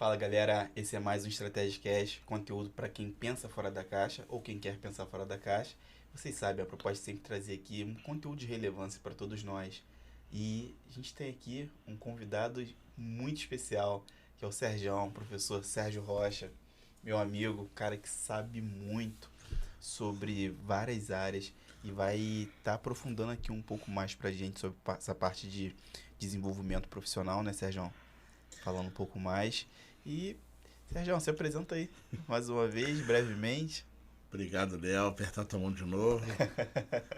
Fala galera, esse é mais um Estratégia Cash, conteúdo para quem pensa fora da caixa ou quem quer pensar fora da caixa. Vocês sabem, a proposta é sempre trazer aqui um conteúdo de relevância para todos nós. E a gente tem aqui um convidado muito especial, que é o Sergião, professor Sérgio Rocha, meu amigo, cara que sabe muito sobre várias áreas e vai estar aprofundando aqui um pouco mais para a gente sobre essa parte de desenvolvimento profissional, né, Sergião? Falando um pouco mais. E, Sérgio, se apresenta aí mais uma vez, brevemente. Obrigado, Léo. Apertar tua mão de novo.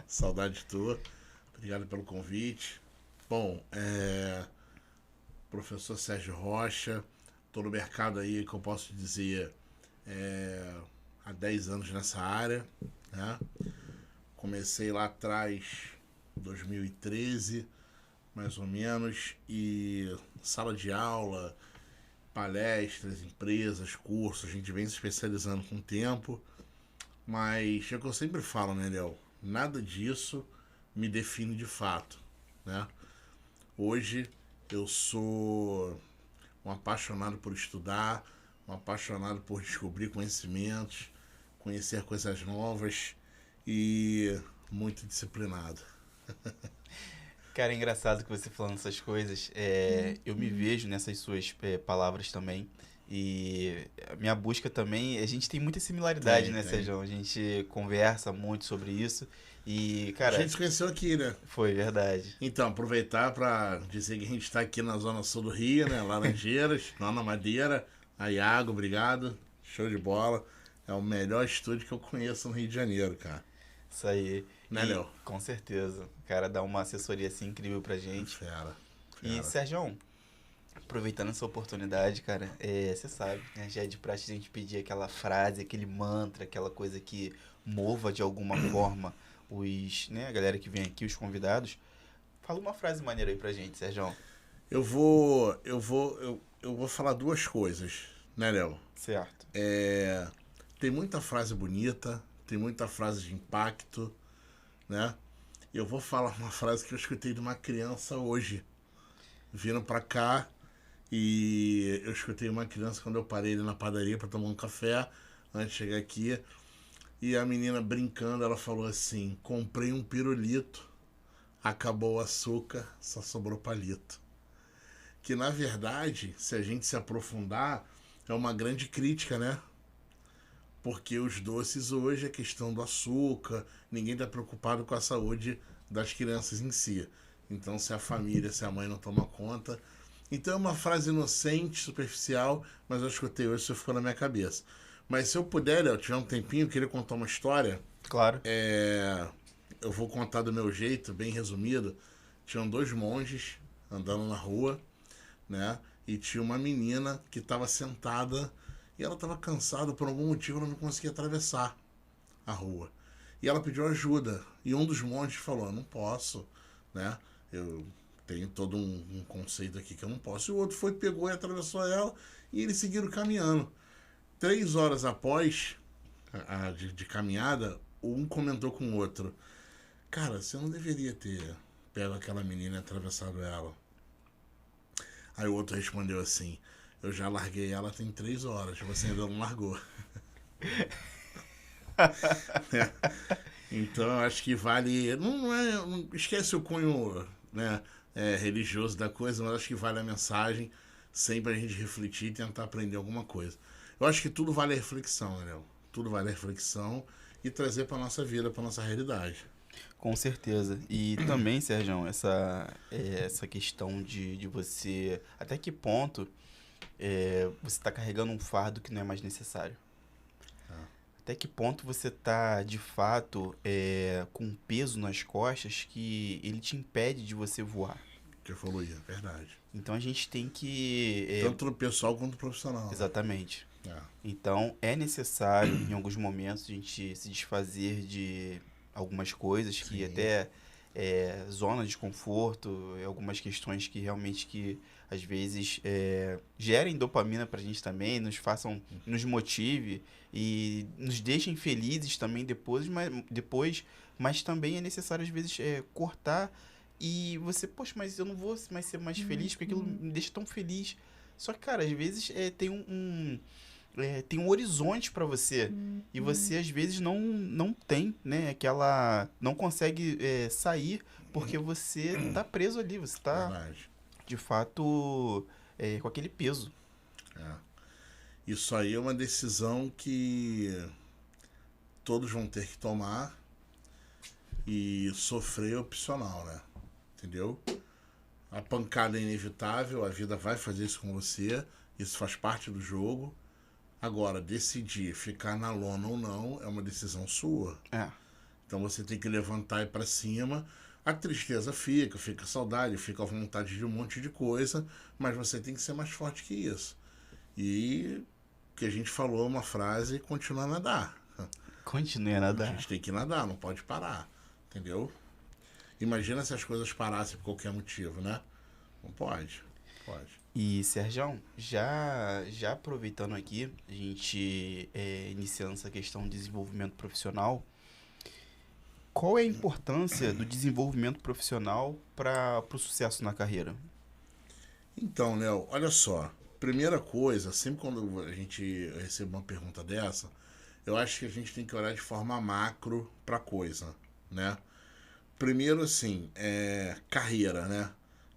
Saudade tua. Obrigado pelo convite. Bom, professor Sérgio Rocha. Estou no mercado aí, que eu posso dizer, há 10 anos nessa área. Né? Comecei lá atrás, 2013, mais ou menos, e sala de aula, palestras, empresas, cursos, a gente vem se especializando com o tempo. Mas é o que eu sempre falo, né, Léo? Nada disso me define de fato, né? Hoje eu sou um apaixonado por estudar, um apaixonado por descobrir conhecimentos, conhecer coisas novas e muito disciplinado. Cara, é engraçado que você falando essas coisas. Eu me vejo nessas suas palavras também. E a minha busca também, a gente tem muita similaridade, Tem, né, tem. Sérgio? A gente conversa muito sobre isso. E, A cara, gente se conheceu aqui, né? foi verdade. Então, aproveitar para dizer que a gente está aqui na zona sul do Rio, né? Laranjeiras, lá na Madeira. A Iago, obrigado. Show de bola. É o melhor estúdio que eu conheço no Rio de Janeiro, cara. Isso aí. Né, E Léo? com certeza, o cara dá uma assessoria assim incrível pra gente. Fera, E, fera. Sérgio, aproveitando essa oportunidade, cara, você sabe, né? Já é de praxe a gente pedir aquela frase, aquele mantra, aquela coisa que mova de alguma forma a galera que vem aqui, os convidados. Fala uma frase maneira aí pra gente, Sérgio. Eu vou falar duas coisas, né, Léo? Certo. É, tem muita frase bonita, tem muita frase de impacto, né? Eu vou falar uma frase que eu escutei de uma criança hoje, vindo pra cá, e eu escutei uma criança quando eu parei ali na padaria pra tomar um café, antes de chegar aqui, e a menina brincando, ela falou assim: comprei um pirulito, acabou o açúcar, só sobrou palito. Que na verdade, se a gente se aprofundar, é uma grande crítica, né? Porque os doces hoje, a questão do açúcar, ninguém está preocupado com a saúde das crianças em si. Então, se a família, se a mãe não toma conta. Então, é uma frase inocente, superficial, mas eu escutei hoje, isso ficou na minha cabeça. Mas se eu puder, eu tiver um tempinho, eu queria contar uma história. Claro. Eu vou contar do meu jeito, bem resumido. Tinham dois monges andando na rua, né? E tinha uma menina que estava sentada e ela estava cansada, por algum motivo ela não conseguia atravessar a rua. E ela pediu ajuda. E um dos monges falou: não posso, né? Eu tenho todo um conceito aqui que eu não posso. E o outro foi, pegou e atravessou ela e eles seguiram caminhando. 3 horas após de caminhada, um comentou com o outro: cara, você não deveria ter pego aquela menina e atravessado ela. Aí o outro respondeu assim: eu já larguei ela tem 3 horas, você ainda não largou. Então eu acho que vale. Não esquece o cunho, né, religioso da coisa, mas acho que vale a mensagem sempre a gente refletir e tentar aprender alguma coisa. Eu acho que tudo vale a reflexão, né, Léo? Tudo vale a reflexão e trazer para nossa vida, para nossa realidade. Com certeza. E também, Sérgio, essa questão de você. Até que ponto você está carregando um fardo que não é mais necessário? Ah, Até que ponto você tá, de fato, com um peso nas costas que ele te impede de você voar? que evoluir, verdade. Então a gente tem que. Tanto no pessoal quanto no profissional, né? Exatamente. É, Então é necessário, em alguns momentos, a gente se desfazer de algumas coisas que sim. até zona de conforto, algumas questões que realmente que às vezes gerem dopamina pra gente também, nos façam, nos motive e nos deixem felizes também depois, mas também é necessário às vezes cortar e você, poxa, mas eu não vou mais ser mais feliz porque aquilo me deixa tão feliz. Só que, cara, às vezes tem um horizonte pra você. E você, às vezes, não tem, né? Não consegue sair porque você tá preso ali. Você tá, Verdade. de fato, com aquele peso. É. Isso aí é uma decisão que todos vão ter que tomar e sofrer é opcional, né? Entendeu? A pancada é inevitável, a vida vai fazer isso com você, isso faz parte do jogo. Agora, decidir ficar na lona ou não é uma decisão sua. É. Então você tem que levantar e ir pra cima. A tristeza fica a saudade, fica a vontade de um monte de coisa, mas você tem que ser mais forte que isso. E o que a gente falou, uma frase, continuar a nadar. Continue a A nadar. gente tem que nadar, não pode parar. Entendeu? Imagina se as coisas parassem por qualquer motivo, né? Não pode. Pode. E, Sergião, já aproveitando aqui, a gente iniciando essa questão de desenvolvimento profissional, qual é a importância do desenvolvimento profissional para o sucesso na carreira? Então, Léo, olha só. Primeira coisa, sempre quando a gente recebe uma pergunta dessa, eu acho que a gente tem que olhar de forma macro pra coisa, né? Primeiro, assim, carreira, né?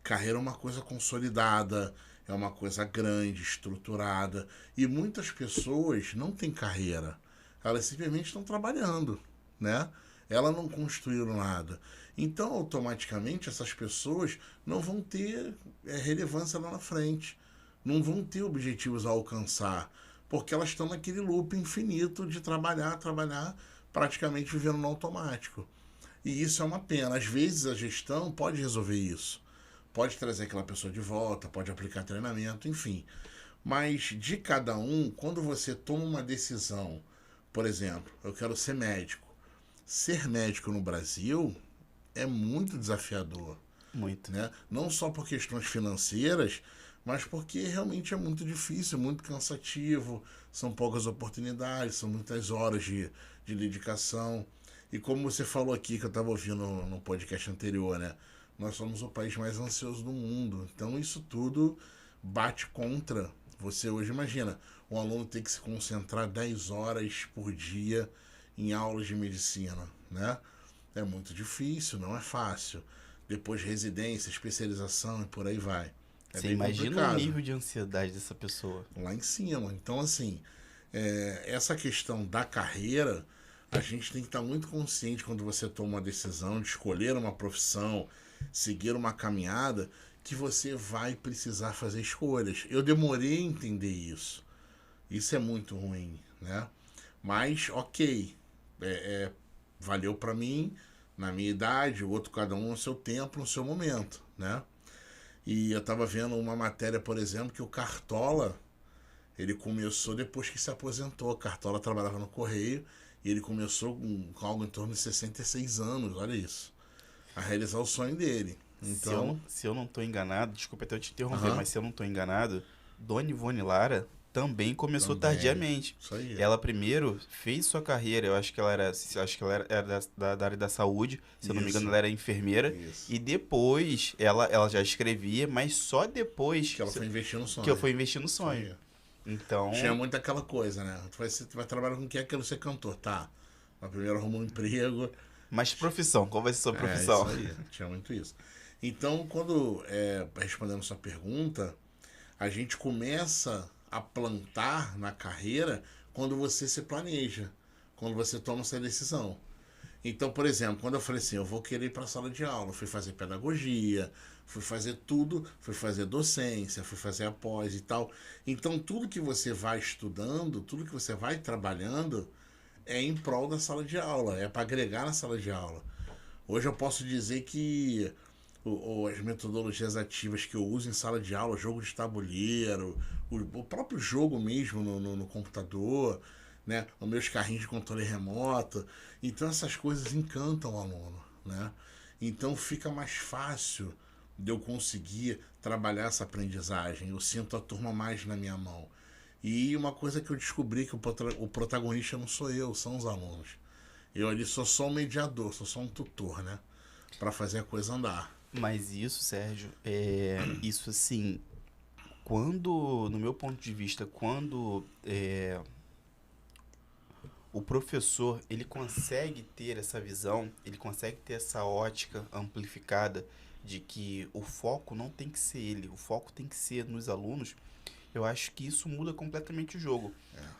Carreira é uma coisa consolidada, é uma coisa grande, estruturada. E muitas pessoas não têm carreira. Elas simplesmente estão trabalhando, né? Elas não construíram nada. Então, automaticamente, essas pessoas não vão ter relevância lá na frente. Não vão ter objetivos a alcançar. Porque elas estão naquele loop infinito de trabalhar, trabalhar, praticamente vivendo no automático. E isso é uma pena. Às vezes a gestão pode resolver isso. Pode trazer aquela pessoa de volta, pode aplicar treinamento, enfim. Mas de cada um, quando você toma uma decisão, por exemplo, eu quero ser médico. Ser médico no Brasil é muito desafiador, Muito. né? Não só por questões financeiras, mas porque realmente é muito difícil, muito cansativo, são poucas oportunidades, são muitas horas de dedicação. E como você falou aqui, que eu estava ouvindo no podcast anterior, né? Nós somos o país mais ansioso do mundo. Então isso tudo bate contra você hoje. Imagina, um aluno tem que se concentrar 10 horas por dia em aulas de medicina, né? É muito difícil, não é fácil. Depois residência, especialização e por aí vai. É Você bem imagina o complicado. nível de ansiedade dessa pessoa. Lá em cima. Então, assim, essa questão da carreira, a gente tem que estar muito consciente quando você toma uma decisão de escolher uma profissão, seguir uma caminhada, que você vai precisar fazer escolhas. Eu demorei a entender isso. Isso é muito ruim, né? Mas, ok, valeu pra mim, na minha idade, o outro cada um no seu tempo, no seu momento, né? E eu tava vendo uma matéria, por exemplo, que o Cartola, ele começou depois que se aposentou. O Cartola trabalhava no Correio e ele começou com algo em torno de 66 anos, olha isso. A realizar o sonho dele. Então, Se eu não tô enganado, desculpa até eu te interromper, aham, mas se eu não tô enganado, Dona Ivone Lara também começou também. tardiamente. Isso aí. Ela primeiro fez sua carreira, eu acho que ela era da área da saúde, se eu não me engano, Isso, ela era enfermeira, isso. e depois ela já escrevia, mas só depois Que ela foi investir no que eu sonho. fui investir no Isso sonho. aí. Então, Tinha muito aquela coisa, né? Tu vai trabalhar com o que é aquilo ser cantor, tá? Mas primeiro arruma um emprego. mas profissão, qual vai ser sua profissão? Isso aí. Tinha muito isso. Então, quando, respondendo sua pergunta, a gente começa a plantar na carreira quando você se planeja, quando você toma essa decisão. Então, por exemplo, quando eu falei assim, eu vou querer ir para a sala de aula, fui fazer pedagogia, fui fazer tudo, fui fazer docência, fui fazer a pós e tal. Então, tudo que você vai estudando, tudo que você vai trabalhando é em prol da sala de aula, é para agregar na sala de aula. Hoje eu posso dizer que as metodologias ativas que eu uso em sala de aula, jogo de tabuleiro, o próprio jogo mesmo no computador, né? Os meus carrinhos de controle remoto. Então essas coisas encantam o aluno, né? Então fica mais fácil de eu conseguir trabalhar essa aprendizagem. Eu sinto a turma mais na minha mão. E uma coisa que eu descobri que o protagonista não sou eu, são os alunos. Eu ali sou só um mediador, sou só um tutor, né? Para fazer a coisa andar. Mas isso, Sérgio, isso assim, No meu ponto de vista, quando o professor, ele consegue ter essa visão, ele consegue ter essa ótica amplificada de que o foco não tem que ser ele, o foco tem que ser nos alunos, eu acho que isso muda completamente o jogo.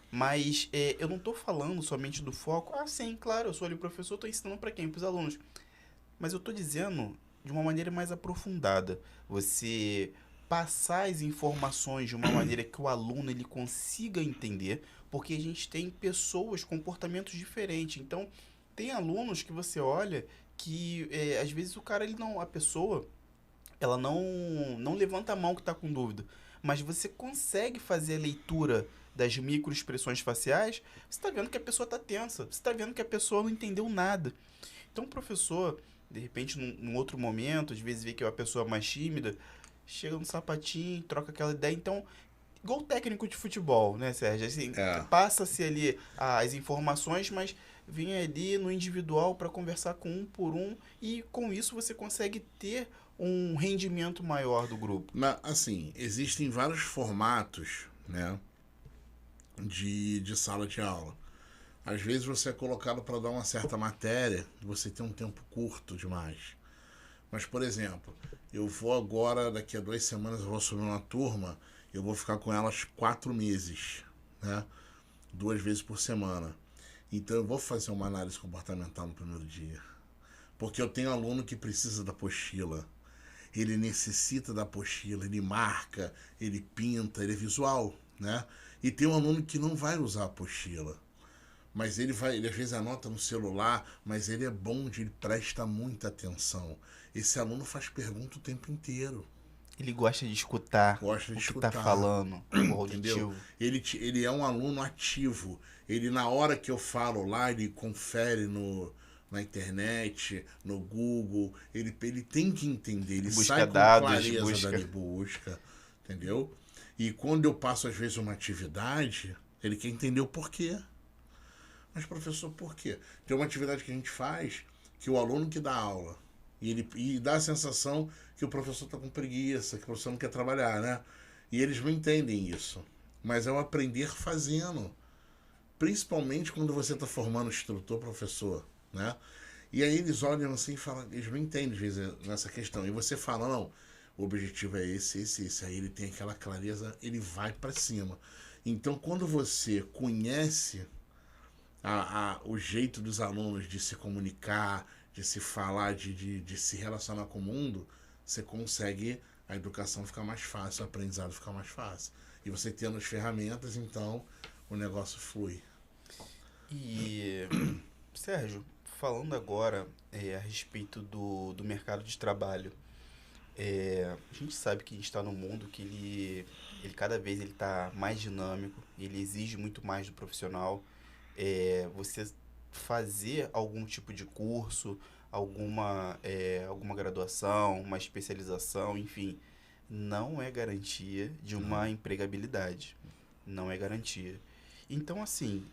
Mas eu não estou falando somente do foco. Ah, sim, claro, eu sou ali o professor, estou ensinando para quem? Para os alunos. Mas eu estou dizendo de uma maneira mais aprofundada. Você passar as informações de uma maneira que o aluno ele consiga entender, porque a gente tem pessoas, comportamentos diferentes. Então, tem alunos que você olha que às vezes o cara ele não, a pessoa, ela não levanta a mão que está com dúvida, mas você consegue fazer a leitura das microexpressões faciais, você está vendo que a pessoa está tensa, você está vendo que a pessoa não entendeu nada. Então, o professor, de repente, num outro momento, às vezes vê que é uma pessoa mais tímida, chega no sapatinho, troca aquela ideia. Então, igual técnico de futebol, né, Sérgio? Assim, É. passa-se ali as informações, mas vem ali no individual para conversar com um por um e com isso você consegue ter um rendimento maior do grupo. Assim, existem vários formatos, né, de sala de aula. Às vezes você é colocado para dar uma certa matéria e você tem um tempo curto demais. Mas, por exemplo, eu vou agora, daqui a 2 semanas, eu vou assumir uma turma, eu vou ficar com elas 4 meses, né? 2 vezes por semana. Então eu vou fazer uma análise comportamental no primeiro dia. Porque eu tenho aluno que precisa da apostila. Ele necessita da apostila, ele marca, ele pinta, ele é visual, né? E tem um aluno que não vai usar a apostila. Mas ele às vezes anota no celular, mas ele é bom, ele presta muita atenção. Esse aluno faz pergunta o tempo inteiro. Ele gosta de escutar Gosta de o que escutar. tá falando, o Entendeu? auditivo. Ele é um aluno ativo. Ele, na hora que eu falo lá, ele confere na internet, no Google. Ele tem que entender. Ele Busca sai com dados, clareza busca. da busca. Entendeu? E quando eu passo, às vezes, uma atividade, ele quer entender o porquê. Mas, professor, por quê? Tem uma atividade que a gente faz que o aluno que dá aula e dá a sensação que o professor está com preguiça, que o professor não quer trabalhar, né? E eles não entendem isso. Mas é o aprender fazendo. Principalmente quando você está formando instrutor, professor, né? E aí eles olham assim e falam, eles não entendem às vezes nessa questão. E você fala, não, o objetivo é esse. Aí ele tem aquela clareza, ele vai para cima. Então, quando você conhece o jeito dos alunos de se comunicar, de se falar, de se relacionar com o mundo, você consegue a educação ficar mais fácil, o aprendizado ficar mais fácil. E você tendo as ferramentas, então o negócio flui. E, Sérgio, falando agora a respeito do mercado de trabalho, a gente sabe que a gente está num mundo que ele cada vez ele está mais dinâmico, ele exige muito mais do profissional. Você fazer algum tipo de curso, alguma graduação, uma especialização, enfim, não é garantia de uma empregabilidade. Não é garantia. Então, assim,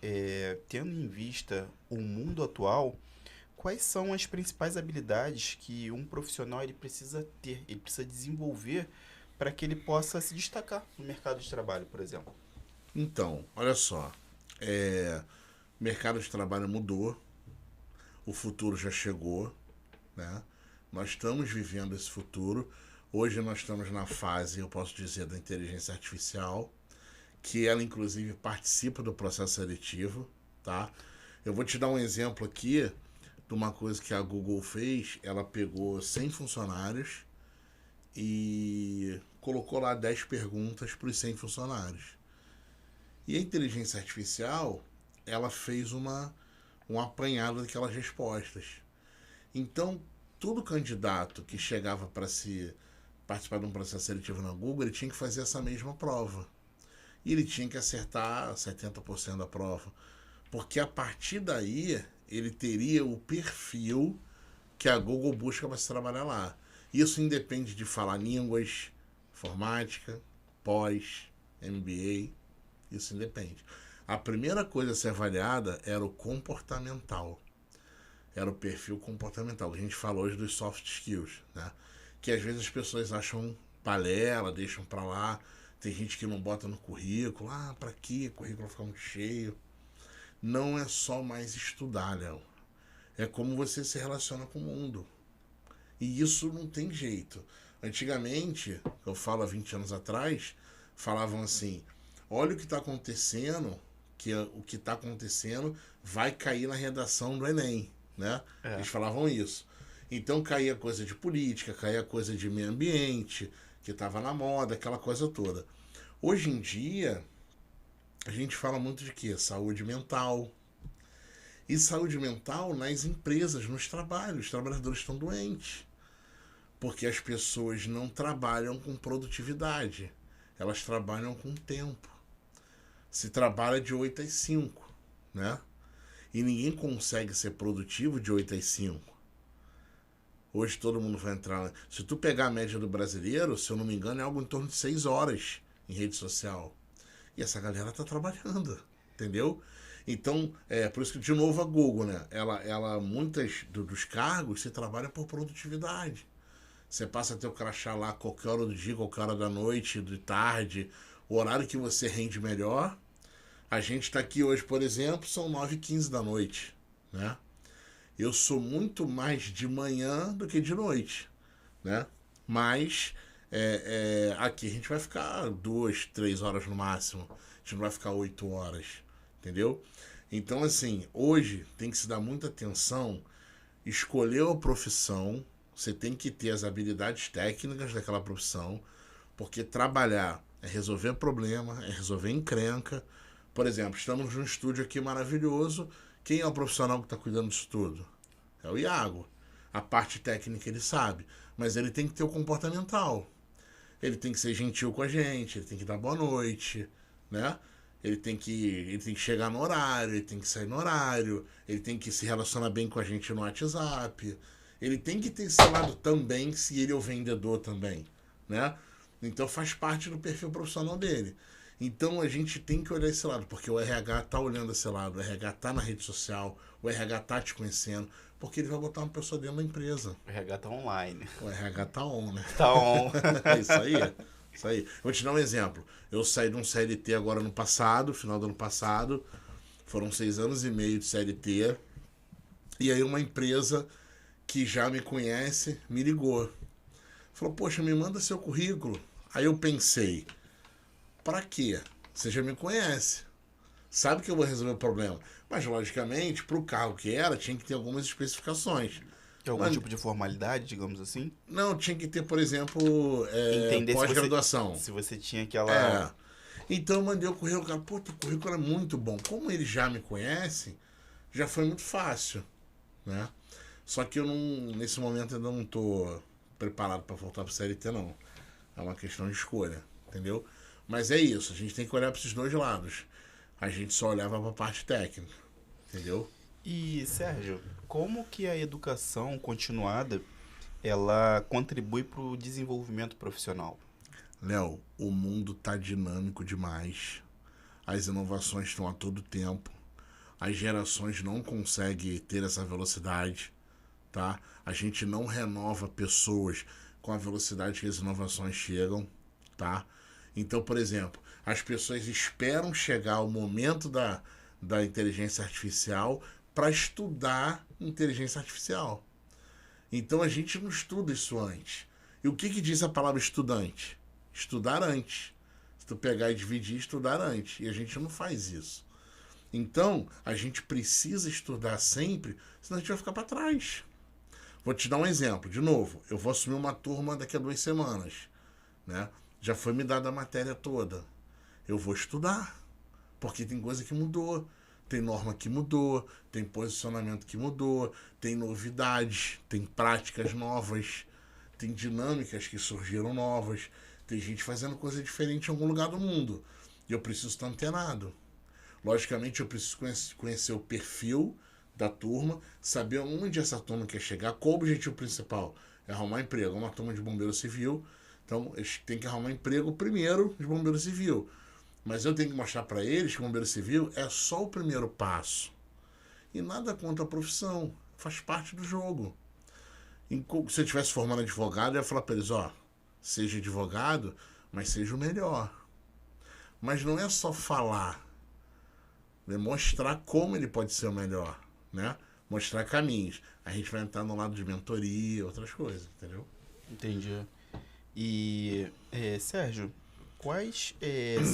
tendo em vista o mundo atual, quais são as principais habilidades que um profissional ele precisa ter, ele precisa desenvolver para que ele possa se destacar no mercado de trabalho, por exemplo? Então, olha só, o mercado de trabalho mudou, o futuro já chegou, né? Nós estamos vivendo esse futuro. Hoje nós estamos na fase, eu posso dizer, da inteligência artificial, que ela inclusive participa do processo seletivo, tá? Eu vou te dar um exemplo aqui de uma coisa que a Google fez. Ela pegou 100 funcionários e colocou lá 10 perguntas para os 100 funcionários. E a inteligência artificial, ela fez um apanhado daquelas respostas. Então, todo candidato que chegava para se participar de um processo seletivo na Google, ele tinha que fazer essa mesma prova. E ele tinha que acertar 70% da prova. Porque a partir daí, ele teria o perfil que a Google busca para se trabalhar lá. Isso independe de falar línguas, informática, pós, MBA, isso independe. A primeira coisa a ser avaliada era o comportamental. Era o perfil comportamental. A gente falou hoje dos soft skills, né? Que às vezes as pessoas acham balela, deixam para lá. Tem gente que não bota no currículo. Ah, pra quê? O currículo fica muito cheio. Não é só mais estudar, Léo. É como você se relaciona com o mundo. E isso não tem jeito. Antigamente, eu falo há 20 anos atrás, falavam assim, olha o que está acontecendo, o que está acontecendo vai cair na redação do Enem, né? É. Eles falavam isso. Então caía coisa de política, caía coisa de meio ambiente, que estava na moda, aquela coisa toda. Hoje em dia, a gente fala muito de quê? Saúde mental. E saúde mental nas empresas, nos trabalhos. Os trabalhadores estão doentes. Porque as pessoas não trabalham com produtividade. Elas trabalham com tempo. Se trabalha de 8 às 5, né? E ninguém consegue ser produtivo de 8 às 5. Hoje todo mundo vai entrar. Se tu pegar a média do brasileiro, se eu não me engano, é algo em torno de 6 horas em rede social. E essa galera tá trabalhando, entendeu? Então, por isso que, de novo, a Google, né? Ela muitas dos cargos se trabalha por produtividade. Você passa a ter o crachá lá qualquer hora do dia, qualquer hora da noite, de tarde, o horário que você rende melhor. A gente está aqui hoje, por exemplo, são 9h15 da noite, né? Eu sou muito mais de manhã do que de noite, né? Mas aqui a gente vai ficar 2, 3 horas no máximo. A gente não vai ficar 8 horas, entendeu? Então, assim, hoje tem que se dar muita atenção, escolher a profissão, você tem que ter as habilidades técnicas daquela profissão, porque trabalhar é resolver problema, é resolver encrenca. Por exemplo, estamos num estúdio aqui maravilhoso. Quem é o profissional que está cuidando disso tudo? É o Iago. A parte técnica ele sabe, mas ele tem que ter o comportamental. Ele tem que ser gentil com a gente, ele tem que dar boa noite, né? Ele tem que chegar no horário, ele tem que sair no horário, ele tem que se relacionar bem com a gente no WhatsApp. Ele tem que ter esse lado também, se ele é o vendedor também, né? Então faz parte do perfil profissional dele. Então a gente tem que olhar esse lado, porque o RH tá olhando esse lado, o RH tá na rede social, o RH tá te conhecendo, porque ele vai botar uma pessoa dentro da empresa. O RH tá online. O RH tá on, né? Tá on. É isso aí. Isso aí. Vou te dar um exemplo. Eu saí de um CLT agora no passado, final do ano passado. Foram 6 anos e meio de CLT. E aí uma empresa que já me conhece me ligou. Falou, poxa, me manda seu currículo. Aí eu pensei, pra quê? Você já me conhece. Sabe que eu vou resolver o problema. Mas, logicamente, pro cargo que era, tinha que ter algumas especificações. Tem algum tipo de formalidade, digamos assim? Não, tinha que ter, por exemplo, Entender pós-graduação. se você tinha aquela... Então eu mandei o currículo, cara, pô, teu currículo é muito bom. Como ele já me conhece, já foi muito fácil, né? Só que eu não, nesse momento ainda não tô preparado para voltar pro CLT, não. É uma questão de escolha, entendeu? Mas é isso, a gente tem que olhar para esses dois lados. A gente só olhava para a parte técnica, entendeu? E, Sérgio, como que a educação continuada, ela contribui para o desenvolvimento profissional? Léo, o mundo tá dinâmico demais. As inovações estão a todo tempo. As gerações não conseguem ter essa velocidade, tá? A gente não renova pessoas com a velocidade que as inovações chegam, tá? Então, por exemplo, as pessoas esperam chegar o momento da inteligência artificial para estudar inteligência artificial. Então, a gente não estuda isso antes. E o que diz a palavra estudante? Estudar antes. Se tu pegar e dividir, estudar antes. E a gente não faz isso. Então, a gente precisa estudar sempre, senão a gente vai ficar para trás. Vou te dar um exemplo. De novo, eu vou assumir uma turma daqui a 2 semanas, né? Já foi me dada a matéria toda. Eu vou estudar, porque tem coisa que mudou. Tem norma que mudou, tem posicionamento que mudou, tem novidades, tem práticas novas, tem dinâmicas que surgiram novas, tem gente fazendo coisa diferente em algum lugar do mundo. E eu preciso estar antenado. Logicamente, eu preciso conhecer o perfil da turma, saber onde essa turma quer chegar, qual o objetivo principal. É arrumar emprego. É uma turma de bombeiro civil, então eles têm que arrumar emprego primeiro de bombeiro civil. Mas eu tenho que mostrar para eles que o bombeiro civil é só o primeiro passo. E nada contra a profissão, faz parte do jogo. Se eu tivesse formando advogado, eu ia falar para eles, ó, seja advogado, mas seja o melhor. Mas não é só falar, é mostrar como ele pode ser o melhor, né? Mostrar caminhos. A gente vai entrar no lado de mentoria, outras coisas, entendeu? Entendi. E, Sérgio, quais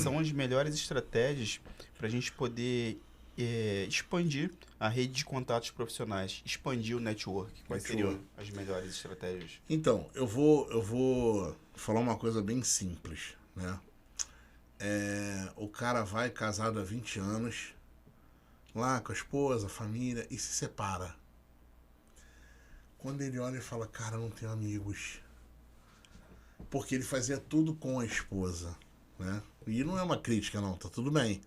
são as melhores estratégias para a gente poder expandir a rede de contatos profissionais, expandir o network? Quais seriam as melhores estratégias? Então, eu vou falar uma coisa bem simples, né? O cara vai casado há 20 anos, lá com a esposa, a família, e se separa. Quando ele olha e fala, cara, eu não tenho amigos. Porque ele fazia tudo com a esposa, né? E não é uma crítica, não, tá tudo bem.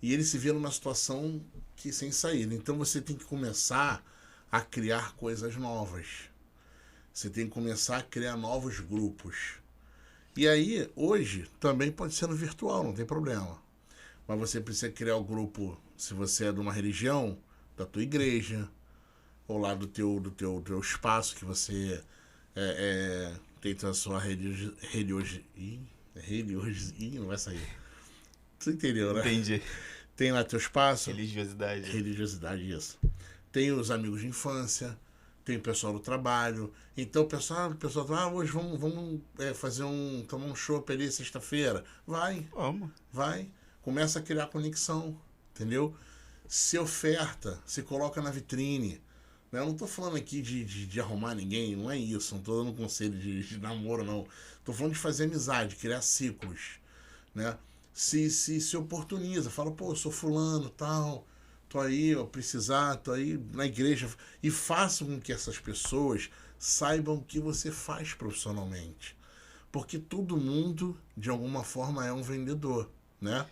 E ele se vê numa situação que sem saída. Então você tem que começar a criar coisas novas. Você tem que começar a criar novos grupos. E aí, hoje, também pode ser no virtual, não tem problema. Mas você precisa criar o grupo, se você é de uma religião, da tua igreja, ou lá do teu espaço que você tem a sua não vai sair. Você entendeu, né? Entendi. Tem lá teu espaço. Religiosidade. Religiosidade, isso. Tem os amigos de infância, tem o pessoal do trabalho. Então o pessoal fala, hoje vamos tomar um chopp ali sexta-feira. Vamos. Vai. Começa a criar conexão, entendeu? Se oferta, se coloca na vitrine. Eu não tô falando aqui de arrumar ninguém, não é isso. Não tô dando conselho de namoro, não. Tô falando de fazer amizade, criar ciclos, né? Se oportuniza, fala, pô, eu sou fulano, tal, tô aí, eu precisar, tô aí na igreja. E faça com que essas pessoas saibam o que você faz profissionalmente. Porque todo mundo, de alguma forma, é um vendedor, né?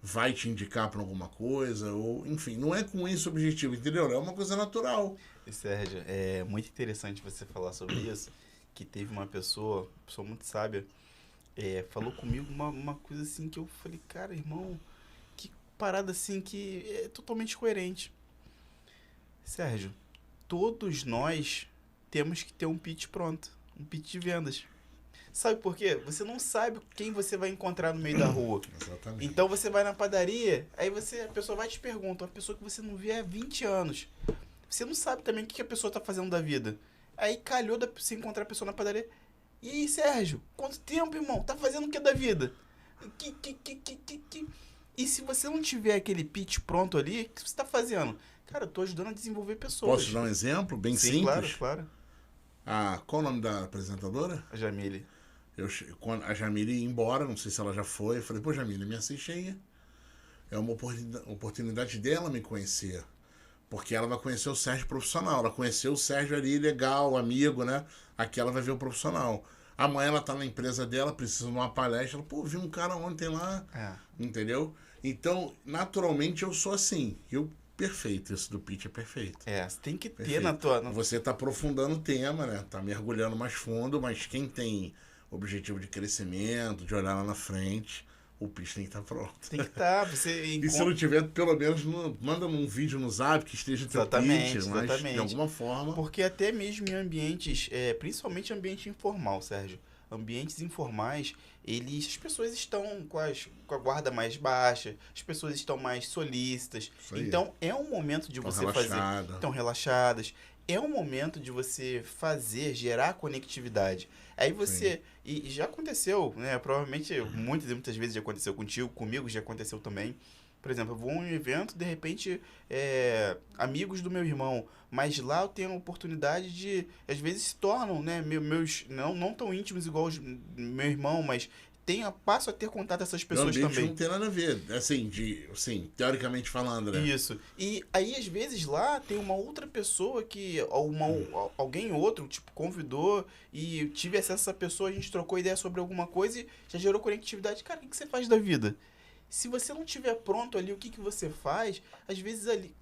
Vai te indicar para alguma coisa, ou enfim, não é com esse objetivo, entendeu? É uma coisa natural. E, Sérgio, é muito interessante você falar sobre isso, que teve uma pessoa muito sábia, falou comigo uma coisa assim que eu falei, cara, irmão, que parada assim que é totalmente coerente. Sérgio, todos nós temos que ter um pitch pronto, um pitch de vendas. Sabe por quê? Você não sabe quem você vai encontrar no meio da rua. Exatamente. Então você vai na padaria, aí a pessoa vai te perguntar, uma pessoa que você não vê há 20 anos. Você não sabe também o que a pessoa tá fazendo da vida. Aí calhou de você encontrar a pessoa na padaria. E aí, Sérgio, quanto tempo, irmão? Tá fazendo o que da vida? E se você não tiver aquele pitch pronto ali, o que você tá fazendo? Cara, eu tô ajudando a desenvolver pessoas. Posso dar um exemplo bem Sim, simples? Claro. Qual o nome da apresentadora? A Jamile. Quando a Jamile ia embora, não sei se ela já foi, eu falei, pô, Jamile, me assiste aí. É uma oportunidade dela me conhecer. Porque ela vai conhecer o Sérgio profissional. Ela conheceu o Sérgio ali, legal, amigo, né? Aqui ela vai ver o profissional. Amanhã ela tá na empresa dela, precisa de uma palestra. Ela, pô, vi um cara ontem lá. Entendeu? Então, naturalmente, eu sou assim. Perfeito, isso do pitch é perfeito. Você tem que Perfeito. ter na tua... Você tá aprofundando o tema, né? Tá mergulhando mais fundo, mas quem tem objetivo de crescimento, de olhar lá na frente, o pitch tem que estar pronto. Tem que estar. E se não tiver, pelo menos manda um vídeo no Zap que esteja teu pitch, mas de alguma forma. Porque até mesmo em ambientes, principalmente ambiente informal, Sérgio, ambientes informais, as pessoas estão com a guarda mais baixa, as pessoas estão mais solícitas. Então é um momento de você fazer. Estão relaxadas. É um momento de você gerar conectividade. Aí você... E já aconteceu, né? Provavelmente muitas vezes já aconteceu contigo, comigo já aconteceu também. Por exemplo, eu vou a um evento, de repente, amigos do meu irmão, mas lá eu tenho a oportunidade de, às vezes se tornam, né, meus não tão íntimos igual meu irmão, mas passo a ter contato com essas pessoas também. Não tem nada a ver, assim, teoricamente falando, né? Isso. E aí, às vezes, lá tem uma outra pessoa que, alguém outro, tipo, convidou e tive acesso a essa pessoa, a gente trocou ideia sobre alguma coisa e já gerou conectividade. Cara, o que você faz da vida? Se você não tiver pronto ali o que você faz, às vezes ali...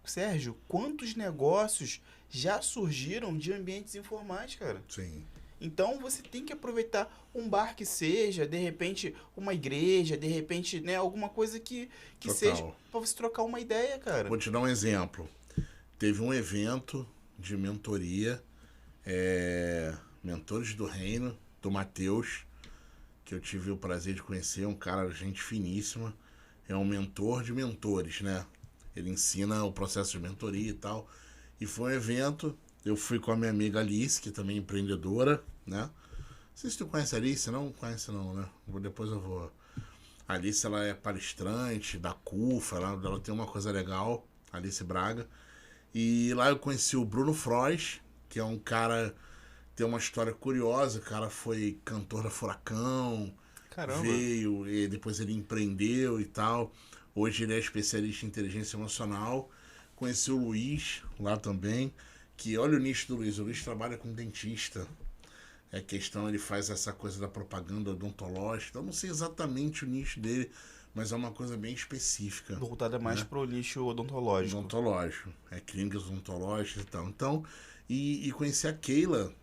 Sérgio, quantos negócios já surgiram de ambientes informais, cara? Sim. Então você tem que aproveitar um bar que seja, de repente uma igreja, de repente, né, alguma coisa que seja para você trocar uma ideia, cara. Vou te dar um exemplo. Teve um evento de mentoria, Mentores do Reino, do Mateus, que eu tive o prazer de conhecer, um cara, gente finíssima, é um mentor de mentores, né? Ele ensina o processo de mentoria e tal. E foi um evento, eu fui com a minha amiga Alice, que também é empreendedora, né? Não sei se tu conhece a Alice, não conhece não, né? Depois eu vou. A Alice, ela é palestrante da CUFA, ela tem uma coisa legal, Alice Braga. E lá eu conheci o Bruno Frois, que é um cara, tem uma história curiosa, o cara foi cantor da Furacão, Caramba. veio, e depois ele empreendeu e tal. Hoje ele é especialista em inteligência emocional. Conheci o Luiz lá também, que olha o nicho do Luiz. O Luiz trabalha com dentista. É questão, ele faz essa coisa da propaganda odontológica. Eu não sei exatamente o nicho dele, mas é uma coisa bem específica. Voltada mais Né? pro nicho odontológico. Odontológico. É clínicas odontológicas e tal. Então, e conheci a Keila,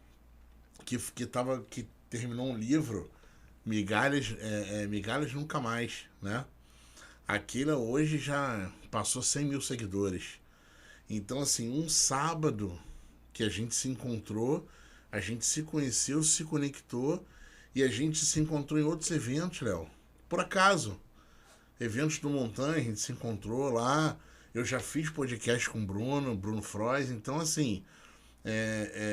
que terminou um livro, Migalhas Nunca Mais, né? A Keila hoje já passou 100 mil seguidores. Então, assim, um sábado que a gente se encontrou, a gente se conheceu, se conectou e a gente se encontrou em outros eventos, Léo. Por acaso. Eventos do Montanha, a gente se encontrou lá. Eu já fiz podcast com o Bruno Frois. Então, assim,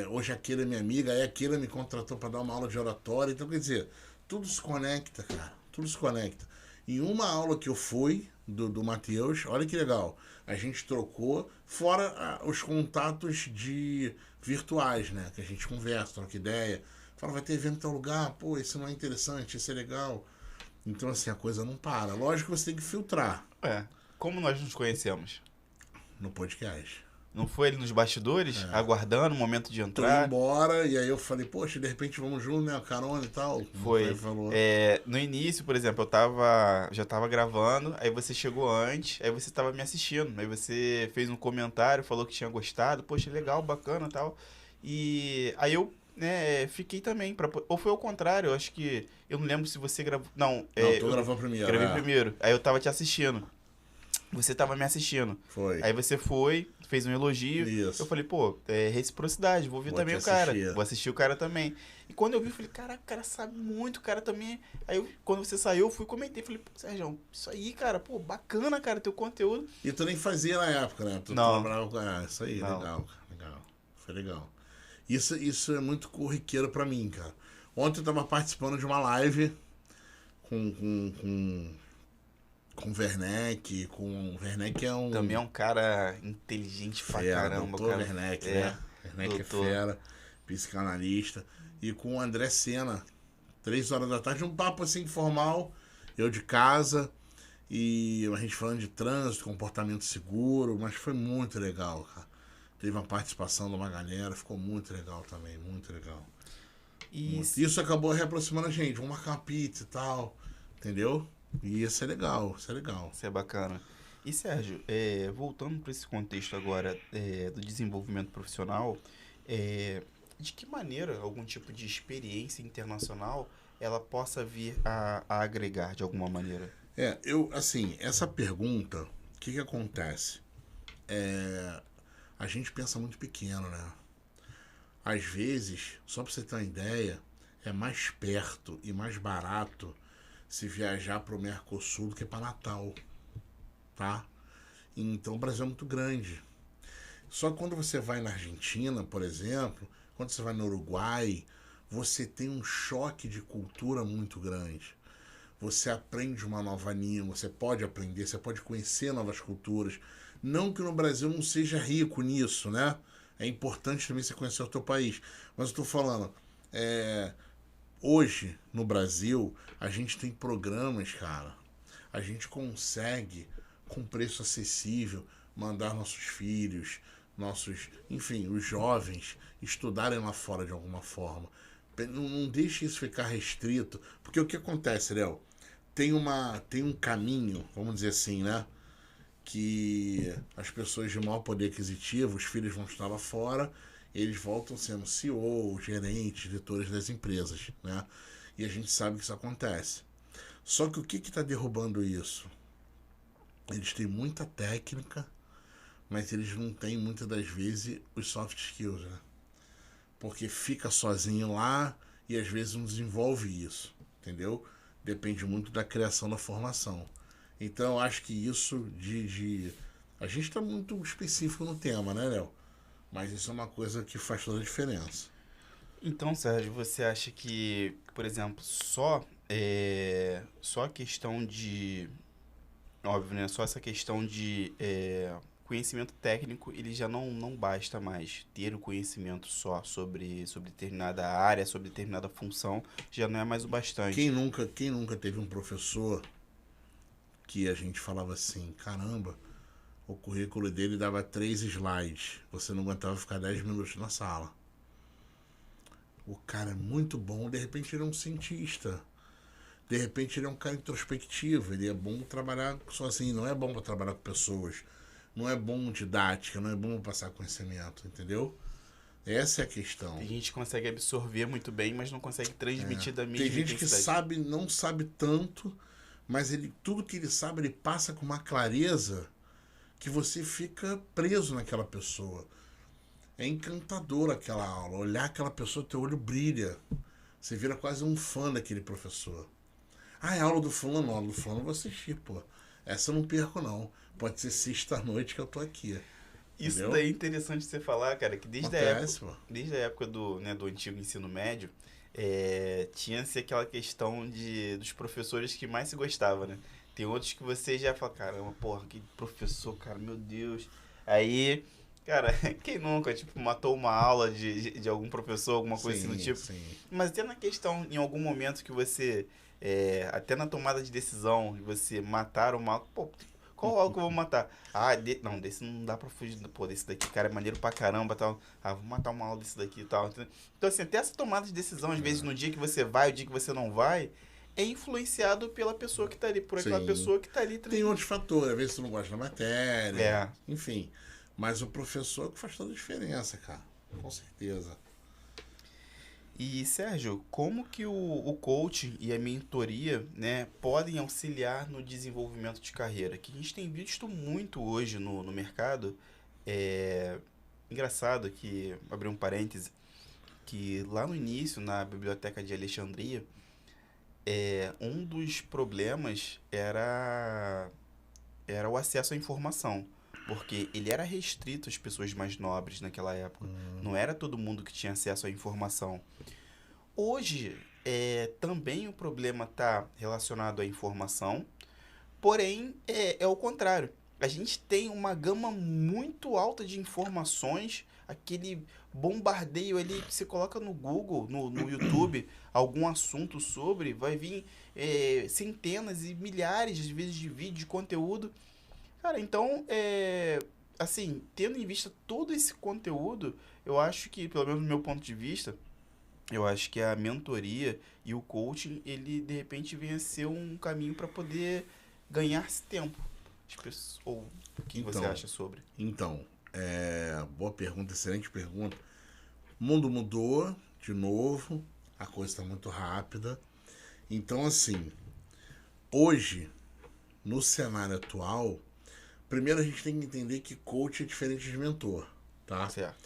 hoje a Keila é minha amiga, aí a Keila me contratou para dar uma aula de oratória. Então, quer dizer, tudo se conecta, cara. Tudo se conecta. Em uma aula que eu fui, do Matheus, olha que legal. A gente trocou, fora os contatos de virtuais, né? Que a gente conversa, troca ideia. Fala, vai ter evento em tal lugar, pô, isso não é interessante, isso é legal. Então, assim, a coisa não para. Lógico que você tem que filtrar É. Como nós nos conhecemos? no podcast. Não foi ali nos bastidores, aguardando o momento de Tô indo entrar? embora, e aí eu falei, poxa, de repente vamos junto, né? Carona e tal. Foi. Aí falou. No início, por exemplo, já tava gravando, aí você chegou antes, aí você tava me assistindo, aí você fez um comentário, falou que tinha gostado, poxa, legal, bacana e tal. E aí eu, né, fiquei também, ou foi ao contrário, eu acho que, eu não lembro se você gravou, não, Não, tu eu gravou primeiro. gravei primeiro, aí eu tava te assistindo. Você tava me assistindo. Foi. Aí você foi, fez um elogio. Isso. Eu falei, pô, é reciprocidade, vou ver Vou também te o cara. assistir. Vou assistir o cara também. E quando eu vi, eu falei, caraca, o cara sabe muito, o cara também. Aí quando você saiu, eu fui comentei, falei, pô, Sérgio, isso aí, cara, pô, bacana, cara, teu conteúdo. E tu nem fazia na época, né? Tu Não. trabalhava com. Isso aí, Não. legal, cara. Legal. Foi legal. Isso é muito corriqueiro pra mim, cara. Ontem eu tava participando de uma live com o Werneck. O Werneck é um. Também é um cara inteligente pra fera, caramba, doutor cara. Werneck, né? Werneck doutor. é fera, psicanalista. E com o André Sena, 3 horas da tarde, um papo assim informal, eu de casa, e a gente falando de trânsito, comportamento seguro, mas foi muito legal, cara. Teve uma participação de uma galera, ficou muito legal também, muito legal. E Isso acabou reaproximando a gente, vamos marcar uma pizza e tal, entendeu? E isso é legal, isso é legal. isso é bacana. E Sérgio, voltando para esse contexto agora do desenvolvimento profissional, de que maneira algum tipo de experiência internacional ela possa vir a agregar de alguma maneira? Assim, essa pergunta, o que acontece? A gente pensa muito pequeno, né? Às vezes, só pra você ter uma ideia, é mais perto e mais barato se viajar pro Mercosul do que para Natal, tá? Então o Brasil é muito grande. Só que quando você vai na Argentina, por exemplo, quando você vai no Uruguai, você tem um choque de cultura muito grande. Você aprende uma nova língua, você pode aprender, você pode conhecer novas culturas. Não que no Brasil não seja rico nisso, né? É importante também você conhecer o teu país. Mas eu estou falando, hoje no Brasil, a gente tem programas, cara. A gente consegue, com preço acessível, mandar nossos filhos, enfim, os jovens estudarem lá fora de alguma forma. Não deixe isso ficar restrito, porque o que acontece, Léo? Tem um caminho, vamos dizer assim, né? Que as pessoas de maior poder aquisitivo, os filhos vão estar lá fora, eles voltam sendo CEO, gerentes, diretores das empresas, né? E a gente sabe que isso acontece. Só que o que está derrubando isso? Eles têm muita técnica, mas eles não têm muitas das vezes os soft skills, né? Porque fica sozinho lá e às vezes não desenvolve isso. entendeu? Depende muito da criação da formação. Então, eu acho que isso a gente está muito específico no tema, né, Léo? Mas isso é uma coisa que faz toda a diferença. Então, Sérgio, você acha que, por exemplo, só a questão de, óbvio, né? Só essa questão de conhecimento técnico, ele já não basta mais. Ter o conhecimento só sobre determinada área, sobre determinada função, já não é mais o Quem bastante. nunca, quem nunca teve um professor que a gente falava assim, caramba, o currículo dele dava 3 slides, você não aguentava ficar 10 minutos na sala. O cara é muito bom, de repente ele é um cientista. De repente ele é um cara introspectivo, ele é bom trabalhar sozinho, não é bom para trabalhar com pessoas. Não é bom didática, não é bom passar conhecimento, entendeu? Essa é a questão. Tem gente que consegue absorver muito bem, mas não consegue transmitir da Tem mesma gente que intensidade. sabe, não sabe tanto, mas tudo que ele sabe, ele passa com uma clareza que você fica preso naquela pessoa. É encantador aquela aula. Olhar aquela pessoa, teu olho brilha. Você vira quase um fã daquele professor. Ah, é aula do fulano? Aula do fulano eu vou assistir, pô. Essa eu não perco, não. Pode ser sexta à noite que eu tô aqui. Isso Entendeu? daí é interessante você falar, cara, que Acontece, pô. desde a época do antigo ensino médio, tinha-se aquela questão dos professores que mais se gostava, né? Tem outros que você já fala, caramba, porra, que professor, cara, meu Deus. Aí, cara, quem nunca, tipo, matou uma aula de algum professor, alguma coisa assim do Sim, tipo. sim. Mas até na questão, em algum momento que você, até na tomada de decisão, você matar uma aula, pô, qual aula que eu vou matar? Ah, não, desse não dá pra fugir. Pô, desse daqui, cara, é maneiro pra caramba, tal. Ah, vou matar uma aula desse daqui e tal. Entendeu? Então, assim, até essa tomada de decisão, às vezes, no dia que você vai, o dia que você não vai, é influenciado pela pessoa que tá ali, por aquela Sim. pessoa que tá ali Tem outros transmitindo. fatores, às vezes tu não gosta da matéria, É. enfim. Mas o professor que faz toda a diferença, cara. Com certeza. E, Sérgio, como que o coaching e a mentoria, né, podem auxiliar no desenvolvimento de carreira? Que a gente tem visto muito hoje no mercado. É engraçado que, abrir um parêntese, que lá no início, na Biblioteca de Alexandria, um dos problemas era o acesso à informação, porque ele era restrito às pessoas mais nobres naquela época. Não era todo mundo que tinha acesso à informação. Hoje, também o problema está relacionado à informação, porém, é o contrário. A gente tem uma gama muito alta de informações, aquele bombardeio ali que você coloca no Google, no YouTube, algum assunto sobre, vai vir centenas e milhares de vezes de vídeo, de conteúdo. Cara, então, assim, tendo em vista todo esse conteúdo, eu acho que, pelo menos do meu ponto de vista, eu acho que a mentoria e o coaching, ele de repente vem a ser um caminho para poder ganhar esse tempo. Ou o que você Então, acha sobre? boa pergunta, excelente pergunta. O mundo mudou de novo, a coisa está muito rápida. Então, assim, hoje, no cenário atual, primeiro a gente tem que entender que coach é diferente de mentor, tá? Certo.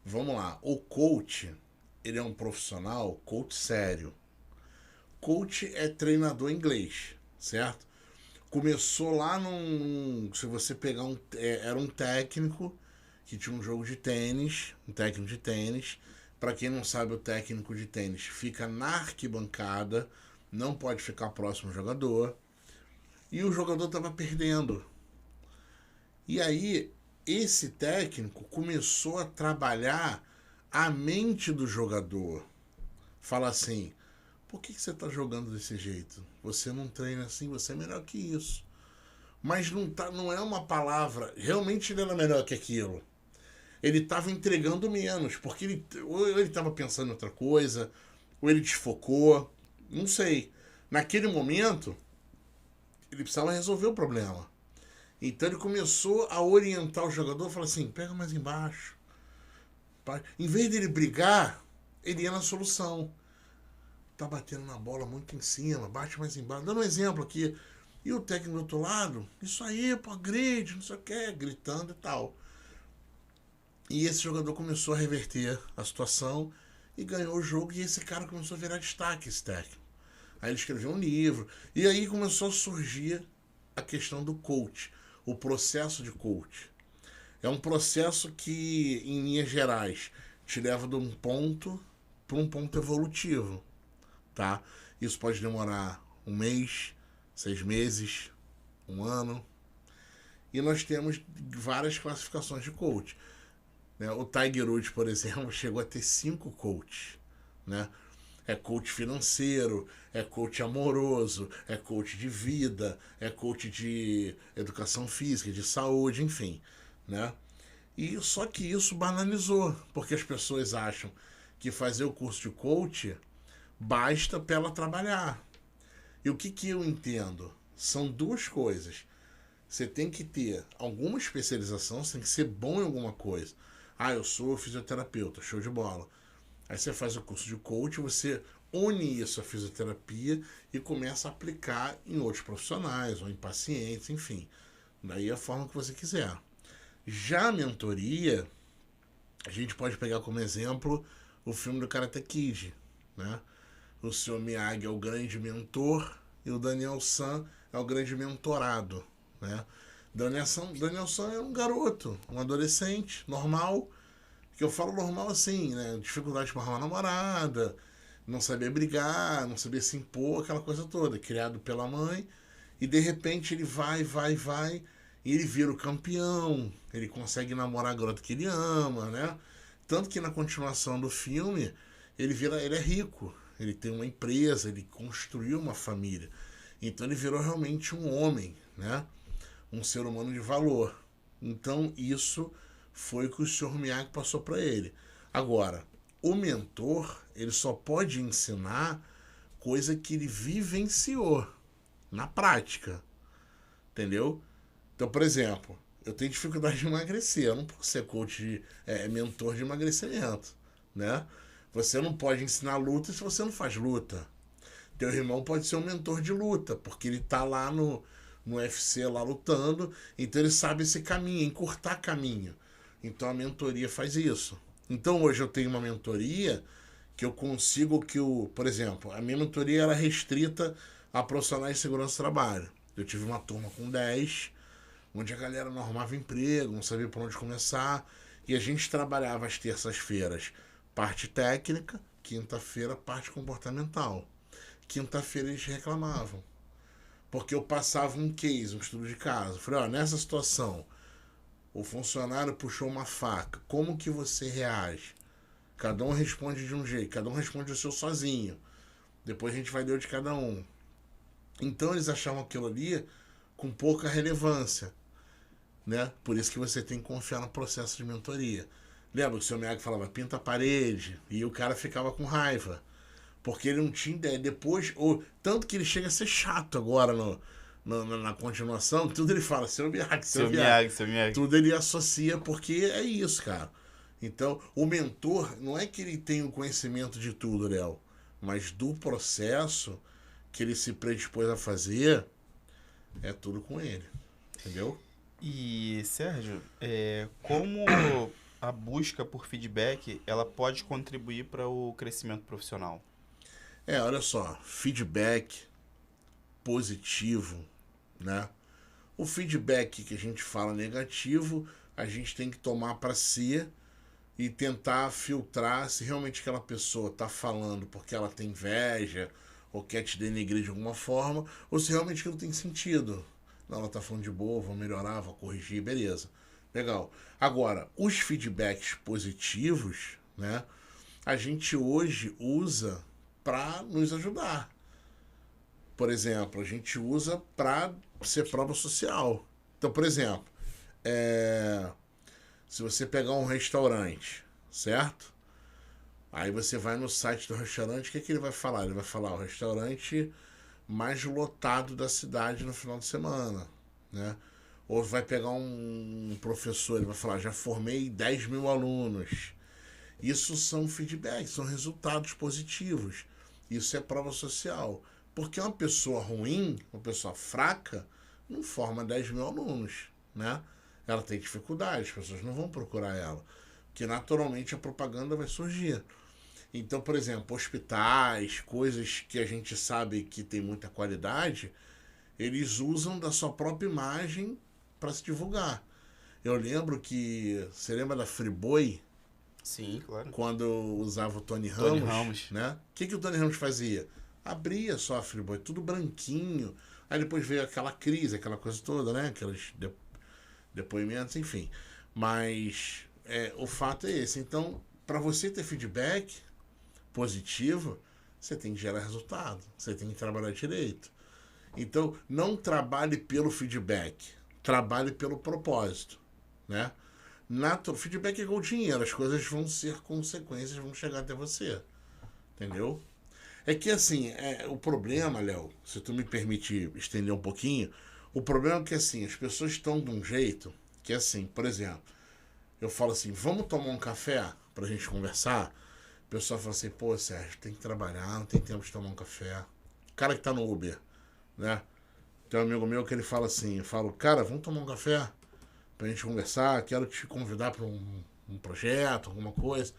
Vamos lá, o coach, ele é um profissional, coach sério. Coach é treinador em inglês, certo? Começou lá se você pegar era um técnico que tinha um jogo de tênis, um técnico de tênis. Para quem não sabe, o técnico de tênis fica na arquibancada, não pode ficar próximo ao jogador. E o jogador estava perdendo. E aí, esse técnico começou a trabalhar a mente do jogador. Fala assim, por que você está jogando desse jeito? Você não treina assim, você é melhor que isso. Mas não é uma palavra, realmente ele era melhor que aquilo. Ele estava entregando menos, porque ou ele estava pensando em outra coisa, ou ele desfocou, não sei. Naquele momento, ele precisava resolver o problema. Então ele começou a orientar o jogador, falou assim, pega mais embaixo. Em vez dele brigar, ele ia na solução. Tá batendo na bola muito em cima, bate mais embaixo. Dando um exemplo aqui. E o técnico do outro lado, isso aí, pô, grite, não sei o que, gritando e tal. E esse jogador começou a reverter a situação e ganhou o jogo. E esse cara começou a virar destaque, esse técnico. Aí ele escreveu um livro. E aí começou a surgir a questão do coach, o processo de coach. É um processo que, em linhas gerais, te leva de um ponto para um ponto evolutivo, tá? Isso pode demorar um mês, 6 meses, um ano. E nós temos várias classificações de coach, né? O Tiger Woods, por exemplo, chegou a ter 5 coaches, né? É coach financeiro, é coach amoroso, é coach de vida, é coach de educação física, de saúde, enfim, né? E só que isso banalizou, porque as pessoas acham que fazer o curso de coach basta para ela trabalhar. E o que eu entendo? São duas coisas. Você tem que ter alguma especialização, você tem que ser bom em alguma coisa. Ah, eu sou fisioterapeuta, show de bola. Aí você faz o curso de coach, você une isso à fisioterapia e começa a aplicar em outros profissionais, ou em pacientes, enfim. Daí a forma que você quiser. Já a mentoria, a gente pode pegar como exemplo o filme do Karate Kid, né? O Sr. Miyagi é o grande mentor e o Daniel San é o grande mentorado, né? Daniel San é um garoto, um adolescente, normal, que eu falo normal assim, né? Dificuldade para arrumar namorada, não sabia brigar, não sabia se impor, aquela coisa toda, criado pela mãe, e de repente ele vai, e ele vira o campeão, ele consegue namorar a garota que ele ama, né? Tanto que na continuação do filme, ele é rico, ele tem uma empresa, ele construiu uma família. Então ele virou realmente um homem, né? Um ser humano de valor. Então isso foi o que o Sr. Miyagi passou para ele. Agora, o mentor, ele só pode ensinar coisa que ele vivenciou na prática, entendeu? Então, por exemplo, eu tenho dificuldade de emagrecer, eu não posso ser coach, mentor de emagrecimento, né? Você não pode ensinar luta se você não faz luta. Teu irmão pode ser um mentor de luta, porque ele tá lá no UFC lá lutando, então ele sabe esse caminho, encurtar caminho. Então a mentoria faz isso. Então hoje eu tenho uma mentoria que eu consigo por exemplo, a minha mentoria era restrita a profissionais de segurança do trabalho. Eu tive uma turma com 10, onde a galera não arrumava emprego, não sabia por onde começar, e a gente trabalhava às terças-feiras parte técnica, quinta-feira parte comportamental. Quinta-feira eles reclamavam, porque eu passava um case, um estudo de caso. Eu falei, ó, nessa situação, o funcionário puxou uma faca, como que você reage? Cada um responde de um jeito, cada um responde o seu sozinho. Depois a gente vai ler o de cada um. Então eles achavam aquilo ali com pouca relevância, né? Por isso que você tem que confiar no processo de mentoria. Lembra que o Sr. Miyagi falava, pinta a parede, e o cara ficava com raiva, porque ele não tinha ideia. Depois, tanto que ele chega a ser chato agora na continuação, tudo ele fala, Sr. Miyagi, Sr. Miyagi. Tudo ele associa, porque é isso, cara. Então, o mentor, não é que ele tem o conhecimento de tudo, Léo, mas do processo que ele se predispôs a fazer, é tudo com ele. Entendeu? E, Sérgio, como a busca por feedback ela pode contribuir para o crescimento profissional? Olha só, feedback positivo, né? O feedback que a gente fala negativo, a gente tem que tomar para si e tentar filtrar se realmente aquela pessoa está falando porque ela tem inveja ou quer te denegrir de alguma forma, ou se realmente aquilo tem sentido. Não, ela está falando de boa, vou melhorar, vou corrigir, beleza. Legal. Agora, os feedbacks positivos, né? A gente hoje usa para nos ajudar. Por exemplo, a gente usa para ser prova social. Então, por exemplo, se você pegar um restaurante, certo? Aí você vai no site do restaurante, o que ele vai falar? Ele vai falar o restaurante mais lotado da cidade no final de semana, né? Ou vai pegar um professor, ele vai falar, já formei 10 mil alunos. Isso são feedbacks, são resultados positivos. Isso é prova social. Porque uma pessoa ruim, uma pessoa fraca, não forma 10 mil alunos, né? Ela tem dificuldade, as pessoas não vão procurar ela. Porque naturalmente a propaganda vai surgir. Então, por exemplo, hospitais, coisas que a gente sabe que tem muita qualidade, eles usam da sua própria imagem para se divulgar. Eu lembro que, você lembra da Friboi, Sim, claro. quando usava o Tony Tony Ramos, Ramos. né? O que o Tony Ramos fazia? Abria só a Friboi, tudo branquinho. Aí depois veio aquela crise, aquela coisa toda, né? Aqueles depoimentos, enfim. Mas o fato é esse. Então, para você ter feedback positivo, você tem que gerar resultado, você tem que trabalhar direito. Então, não trabalhe pelo feedback, trabalhe pelo propósito, né? Feedback é igual dinheiro, as coisas vão ser consequências, vão chegar até você, entendeu? É que assim, o problema, Léo, se tu me permite estender um pouquinho, o problema é que assim, as pessoas estão de um jeito que assim, por exemplo, eu falo assim, vamos tomar um café pra gente conversar? O pessoal fala assim, pô, Sérgio, tem que trabalhar, não tem tempo de tomar um café. O cara que tá no Uber, né? Tem um amigo meu que ele fala assim, eu falo, cara, vamos tomar um café pra gente conversar, quero te convidar pra um projeto, alguma coisa.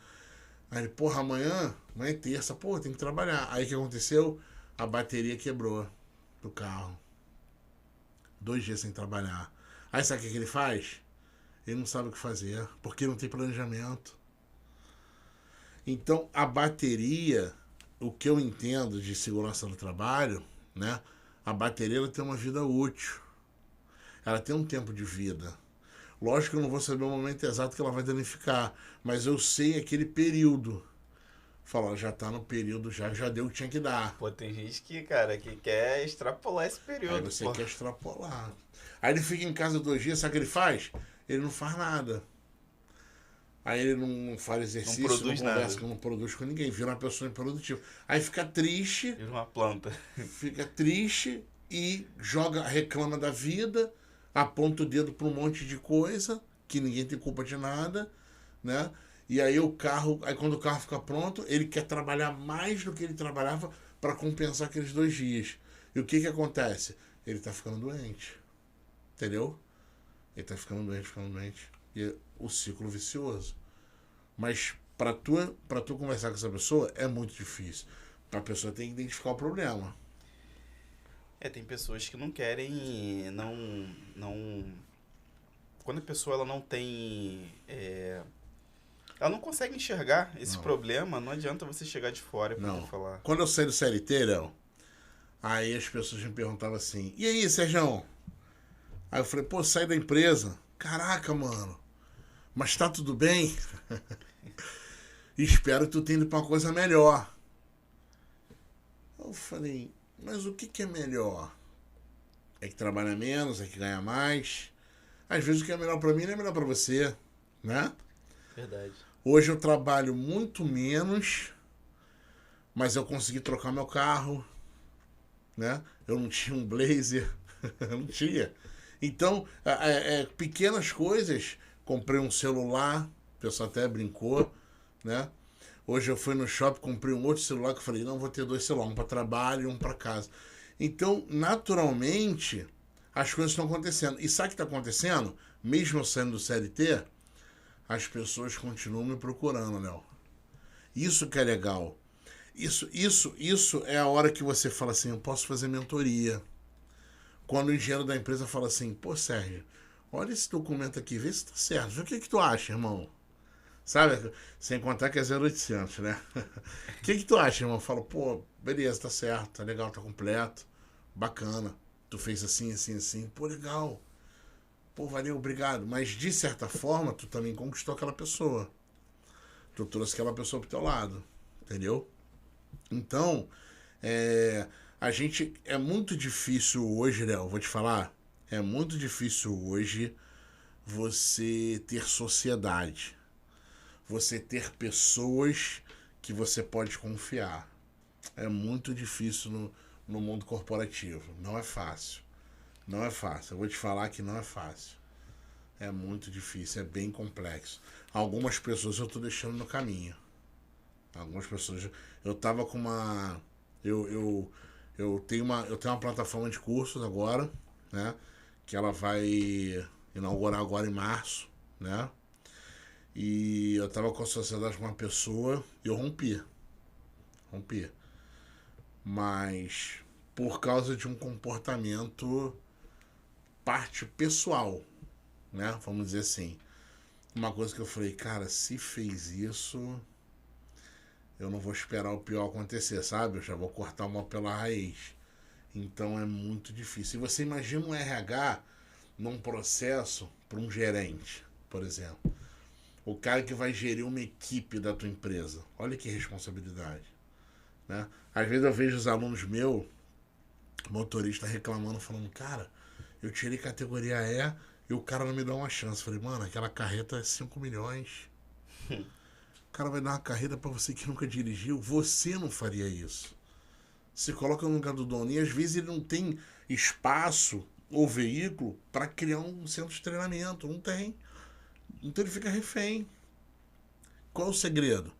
Aí ele, porra, amanhã é terça, pô, tem que trabalhar. Aí o que aconteceu? A bateria quebrou do carro. 2 dias sem trabalhar. Aí sabe o que ele faz? Ele não sabe o que fazer, porque não tem planejamento. Então, a bateria, o que eu entendo de segurança do trabalho, né? A bateria ela tem uma vida útil. Ela tem um tempo de vida. Lógico que eu não vou saber o momento exato que ela vai danificar, mas eu sei aquele período. Fala, já tá no período, já deu o que tinha que dar. Pô, tem gente que, cara, que quer extrapolar esse Aí período, você pô. quer extrapolar. Aí ele fica em casa 2 dias, sabe o que ele faz? Ele não faz nada. Aí ele não faz exercício, Não produz conversa, nada. não produz com ninguém, vira uma pessoa improdutiva. Aí fica triste, Vira uma planta. e reclama da vida, aponta o dedo para um monte de coisa, que ninguém tem culpa de nada, né? E aí aí quando o carro fica pronto, ele quer trabalhar mais do que ele trabalhava para compensar aqueles 2 dias. E o que acontece? Ele tá ficando doente. Entendeu? Ele tá ficando doente. E o ciclo vicioso. Mas pra tu conversar com essa pessoa é muito difícil. A pessoa tem que identificar o problema. Tem pessoas que não querem, não... Quando a pessoa ela não tem... ela não consegue enxergar esse Não. problema, não adianta você chegar de fora e poder Não. falar. Quando eu saí do CLT, Léo, aí as pessoas me perguntavam assim, e aí, Sérgio? Aí eu falei, pô, sai da empresa. Caraca, mano. Mas tá tudo bem? Espero que tu tenha ido pra uma coisa melhor. Eu falei, mas o que é melhor? É que trabalha menos, é que ganha mais. Às vezes o que é melhor pra mim não é melhor pra você, né? Verdade. Hoje eu trabalho muito menos, mas eu consegui trocar meu carro, né? Eu não tinha um Blazer, eu não tinha. Então, pequenas coisas, comprei um celular, o pessoal até brincou, né? Hoje eu fui no shopping, comprei um outro celular que eu falei, não, vou ter 2 celulares, um para trabalho e um para casa. Então, naturalmente, as coisas estão acontecendo. E sabe o que está acontecendo? Mesmo eu saindo do CLT, as pessoas continuam me procurando, Léo. Isso que é legal. Isso é a hora que você fala assim, eu posso fazer mentoria. Quando o engenheiro da empresa fala assim, pô, Sérgio, olha esse documento aqui, vê se tá certo. Vê o que tu acha, irmão. Sabe? Sem contar que é 0800, né? O que tu acha, irmão? Eu falo, pô, beleza, tá certo, tá legal, tá completo. Bacana. Tu fez assim, assim, assim. Pô, legal. Pô, valeu, obrigado. Mas de certa forma, tu também conquistou aquela pessoa. Tu trouxe aquela pessoa pro teu lado. Entendeu? Então, a gente. É muito difícil hoje, Léo, vou te falar. É muito difícil hoje você ter sociedade. Você ter pessoas que você pode confiar. É muito difícil no mundo corporativo. Não é fácil. Não é fácil. Eu vou te falar que não é fácil. É muito difícil, é bem complexo. Algumas pessoas eu tô deixando no caminho. Algumas pessoas. Eu tava com uma. Eu tenho uma plataforma de cursos agora, né? Que ela vai inaugurar agora em março, né? E eu tava com a sociedade com uma pessoa e eu rompi. romper. Mas por causa de um comportamento parte pessoal, né? Vamos dizer assim. Uma coisa que eu falei, cara, se fez isso, eu não vou esperar o pior acontecer, sabe? Eu já vou cortar uma pela raiz. Então é muito difícil. E você imagina um RH num processo para um gerente, por exemplo. O cara que vai gerir uma equipe da tua empresa. Olha que responsabilidade. Né? Às vezes eu vejo os alunos meus, motorista, reclamando, falando, cara, eu tirei categoria E e o cara não me dá uma chance. Eu falei, mano, aquela carreta é 5 milhões. O cara vai dar uma carreta para você que nunca dirigiu. Você não faria isso. Você coloca no lugar do dono e às vezes ele não tem espaço ou veículo para criar um centro de treinamento. Não tem. Então ele fica refém. Qual é o segredo?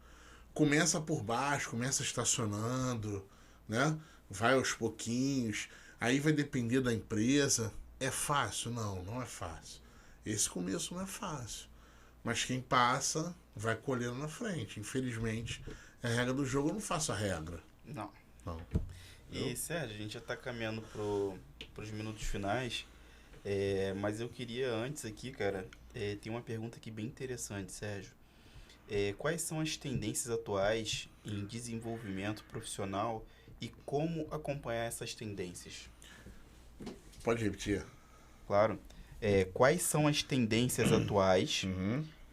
Começa por baixo, começa estacionando, né? Vai aos pouquinhos. Aí vai depender da empresa. É fácil? Não, não é fácil. Esse começo não é fácil. Mas quem passa vai colhendo na frente. Infelizmente, é a regra do jogo, eu não faço a regra. Não. Não. E, Sérgio, a gente já está caminhando pros minutos finais, mas eu queria antes aqui, cara, tem uma pergunta aqui bem interessante, Sérgio. Quais são as tendências atuais em desenvolvimento profissional e como acompanhar essas tendências? Pode repetir. Claro. Quais são as tendências atuais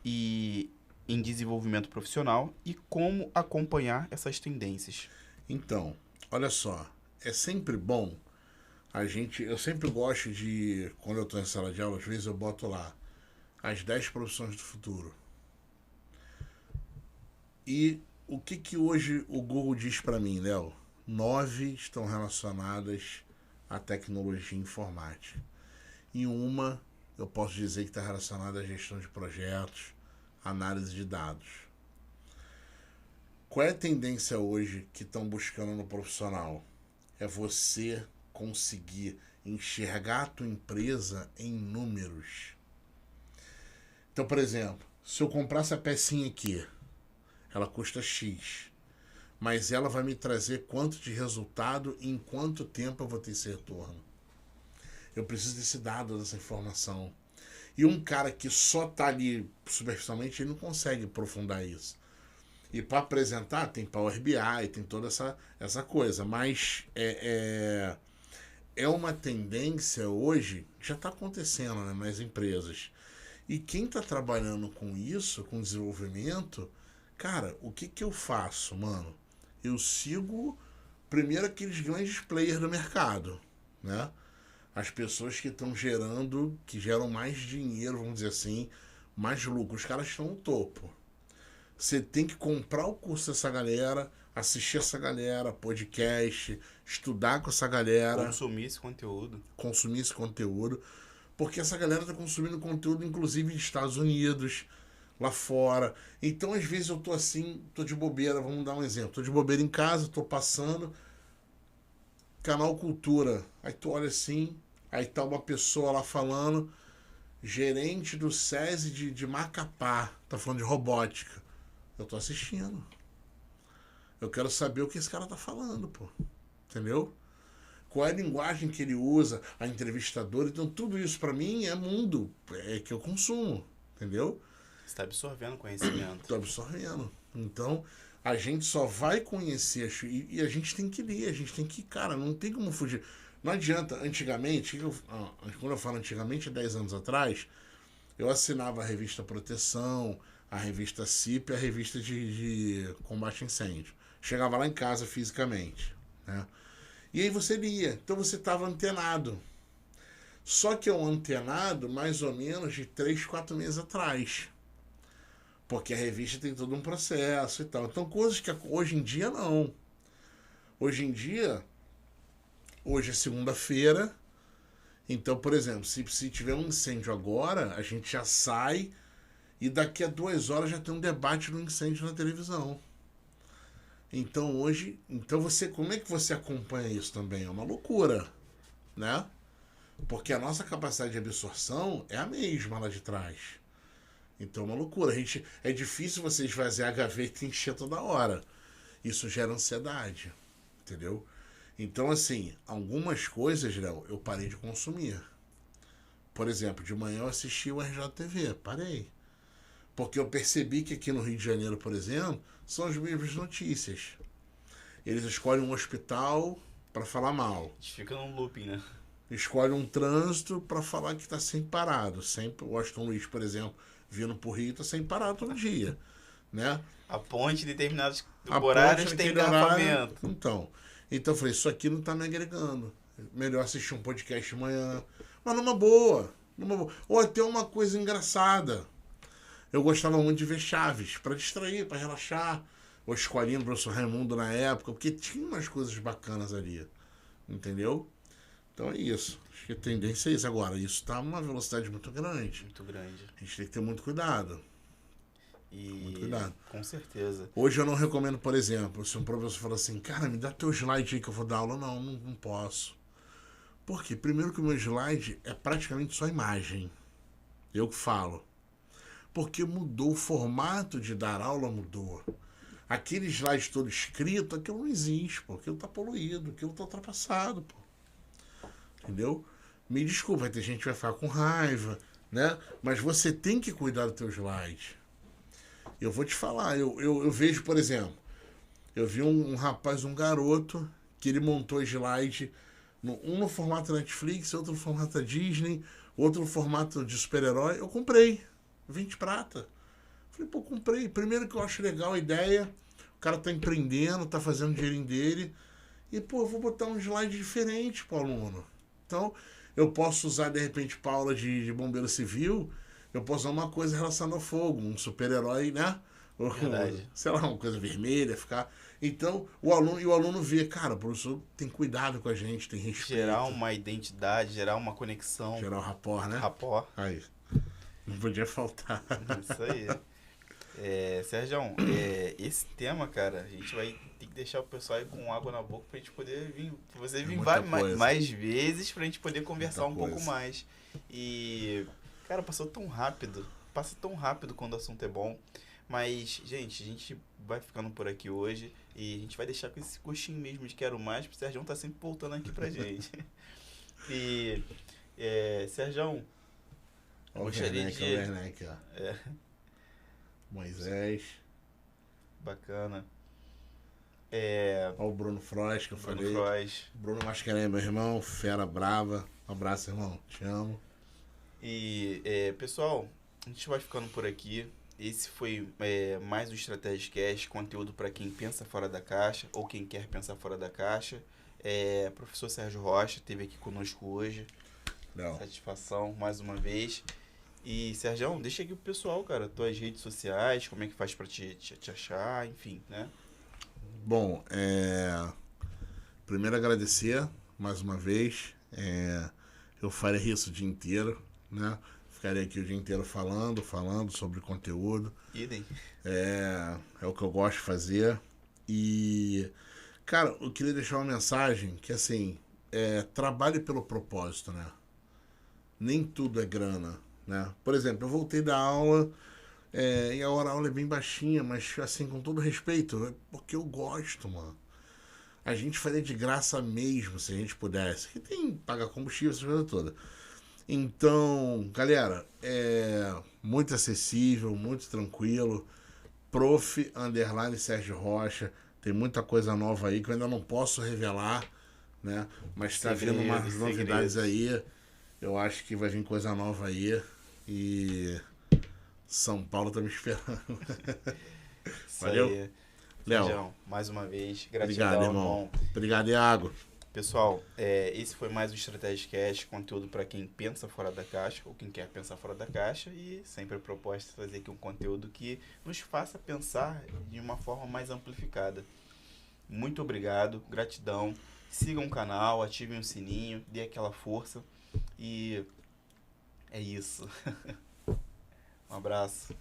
e em desenvolvimento profissional e como acompanhar essas tendências? Então, olha só, é sempre bom eu sempre gosto de, quando eu estou em sala de aula, às vezes eu boto lá as 10 profissões do futuro. E o que hoje o Google diz para mim, Léo? 9 estão relacionadas à tecnologia e informática. E uma, eu posso dizer que está relacionada à gestão de projetos, análise de dados. Qual é a tendência hoje que estão buscando no profissional? É você conseguir enxergar a tua empresa em números. Então, por exemplo, se eu comprar essa pecinha aqui, ela custa X, mas ela vai me trazer quanto de resultado e em quanto tempo eu vou ter esse retorno. Eu preciso desse dado, dessa informação. E um cara que só está ali superficialmente, ele não consegue aprofundar isso. E para apresentar, tem Power BI, tem toda essa coisa. Mas é uma tendência hoje, já está acontecendo, né, nas empresas. E quem está trabalhando com isso, com desenvolvimento, cara, o que eu faço, mano? Eu sigo primeiro aqueles grandes players do mercado, né? As pessoas que estão que geram mais dinheiro, vamos dizer assim, mais lucro. Os caras estão no topo. Você tem que comprar o curso dessa galera, assistir essa galera, podcast, estudar com essa galera. Consumir esse conteúdo. Consumir esse conteúdo. Porque essa galera está consumindo conteúdo, inclusive, nos Estados Unidos, lá fora. Então, às vezes, eu tô assim, tô de bobeira, vamos dar um exemplo. Tô de bobeira em casa, tô passando, canal Cultura. Aí tu olha assim, aí tá uma pessoa lá falando, gerente do SESI de Macapá, tá falando de robótica. Eu tô assistindo. Eu quero saber o que esse cara tá falando, pô. Entendeu? Qual é a linguagem que ele usa, a entrevistadora. Então, tudo isso pra mim é mundo, é que eu consumo. Entendeu? Você tá absorvendo conhecimento. Tô absorvendo. Então, a gente só vai conhecer e a gente tem que ler, a gente tem que, cara, não tem como fugir. Não adianta, antigamente, quando eu falo antigamente, 10 anos atrás, eu assinava a revista Proteção, a revista CIP e a revista de combate a incêndio. Chegava lá em casa fisicamente, né? E aí você lia, então você estava antenado. Só que é um antenado mais ou menos de 3, 4 meses atrás. Porque a revista tem todo um processo e tal. Então, coisas que hoje em dia não. Hoje em dia, hoje é segunda-feira. Então, por exemplo, se tiver um incêndio agora, a gente já sai e daqui a 2 horas já tem um debate do incêndio na televisão. Então, hoje... Então, como é que você acompanha isso também? É uma loucura, né? Porque a nossa capacidade de absorção é a mesma lá de trás. Então é uma loucura. É difícil você esvaziar a gaveta e encher toda hora. Isso gera ansiedade, entendeu? Então, assim, algumas coisas, Léo, eu parei de consumir. Por exemplo, de manhã eu assisti o RJTV, parei. Porque eu percebi que aqui no Rio de Janeiro, por exemplo, são as mesmas notícias. Eles escolhem um hospital para falar mal. A gente fica num looping, né? Escolhem um trânsito para falar que está sempre parado. Sempre o Aston Luiz, por exemplo, vindo pro Rio, está sempre parado todo dia. Né? A ponte em determinados A horários ponte tem naquele horário. engarrafamento. Então eu falei, isso aqui não tá me agregando. Melhor assistir um podcast de manhã. Mas numa boa. Ou até uma coisa engraçada. Eu gostava muito de ver Chaves, para distrair, para relaxar. Ou Escolinha do Professor Raimundo na época, porque tinha umas coisas bacanas ali. Entendeu? Então é isso. Acho que a tendência é isso. Agora, isso tá numa velocidade muito grande. Muito grande. A gente tem que ter muito cuidado. E cuidado. Com certeza. Hoje eu não recomendo, por exemplo, se um professor fala assim, cara, me dá teu slide aí que eu vou dar aula. Não posso. Por quê? Primeiro que o meu slide é praticamente só imagem. Eu que falo. Porque mudou o formato de dar aula, mudou. Aquele slide todo escrito, aquilo não existe, pô. Aquilo tá poluído, aquilo tá ultrapassado, pô. Entendeu? Me desculpa, vai ter gente que vai ficar com raiva, né? Mas você tem que cuidar do teu slide. Eu vou te falar, eu vejo, por exemplo, eu vi um rapaz, um garoto, que ele montou slide, um no formato Netflix, outro no formato Disney, outro no formato de super-herói. Eu comprei, 20 prata. Falei, pô, comprei. Primeiro que eu acho legal a ideia, o cara tá empreendendo, tá fazendo o dinheirinho dele, e, pô, eu vou botar um slide diferente pro aluno. Então, eu posso usar, de repente, pra aula de bombeiro civil, eu posso usar uma coisa relacionada ao fogo, um super-herói, né? Verdade. Sei lá, uma coisa vermelha, ficar. Então, o aluno vê, cara, o professor tem cuidado com a gente, tem respeito. Gerar uma identidade, gerar uma conexão. Gerar o rapport, né? Rapport. Aí. Não podia faltar. Isso aí. Sérgio, esse tema, cara, a gente vai ter que deixar o pessoal aí com água na boca pra gente poder vir. Você vir mais vezes pra gente poder conversar um pouco mais. E, cara, passa tão rápido quando o assunto é bom. Mas, gente, a gente vai ficando por aqui hoje e a gente vai deixar com esse gostinho mesmo de quero mais, porque o Sérgio tá sempre voltando aqui pra gente. E, Sérgio, gostaria de... O Werneck, ó. Moisés. Bacana. Olha o Bruno Frois, que eu falei. Bruno Mascarenhas, meu irmão, fera brava. Um abraço, irmão. Te amo. E, pessoal, a gente vai ficando por aqui. Esse foi mais um Estratégia Cast, conteúdo para quem pensa fora da caixa ou quem quer pensar fora da caixa. Professor Sérgio Rocha esteve aqui conosco hoje. Não. Satisfação mais uma vez. E, Sérgio, deixa aqui pro pessoal, cara, tuas redes sociais, como é que faz para te achar, enfim, né? Bom, primeiro agradecer mais uma vez. Eu farei isso o dia inteiro, né? Ficarei aqui o dia inteiro falando sobre conteúdo. Idem. É o que eu gosto de fazer. E, cara, eu queria deixar uma mensagem que, assim, trabalhe pelo propósito, né? Nem tudo é grana, né? Por exemplo, eu voltei da aula e a aula é bem baixinha, mas, assim, com todo respeito, é porque eu gosto, mano. A gente faria de graça mesmo, se a gente pudesse. Que tem pagar combustível, essas coisas todas. Então, galera, muito acessível, muito tranquilo. Sérgio Rocha. Tem muita coisa nova aí que eu ainda não posso revelar, né? Mas tá vindo umas novidades aí. Eu acho que vai vir coisa nova aí. E São Paulo tá me esperando. Valeu? Léo, mais uma vez, gratidão, obrigado, irmão. Obrigado, Iago. Pessoal, esse foi mais um Estratégia Cast, conteúdo para quem pensa fora da caixa ou quem quer pensar fora da caixa, e sempre a proposta é trazer aqui um conteúdo que nos faça pensar de uma forma mais amplificada. Muito obrigado, gratidão, sigam o canal, ativem o sininho, dê aquela força e é isso. Um abraço.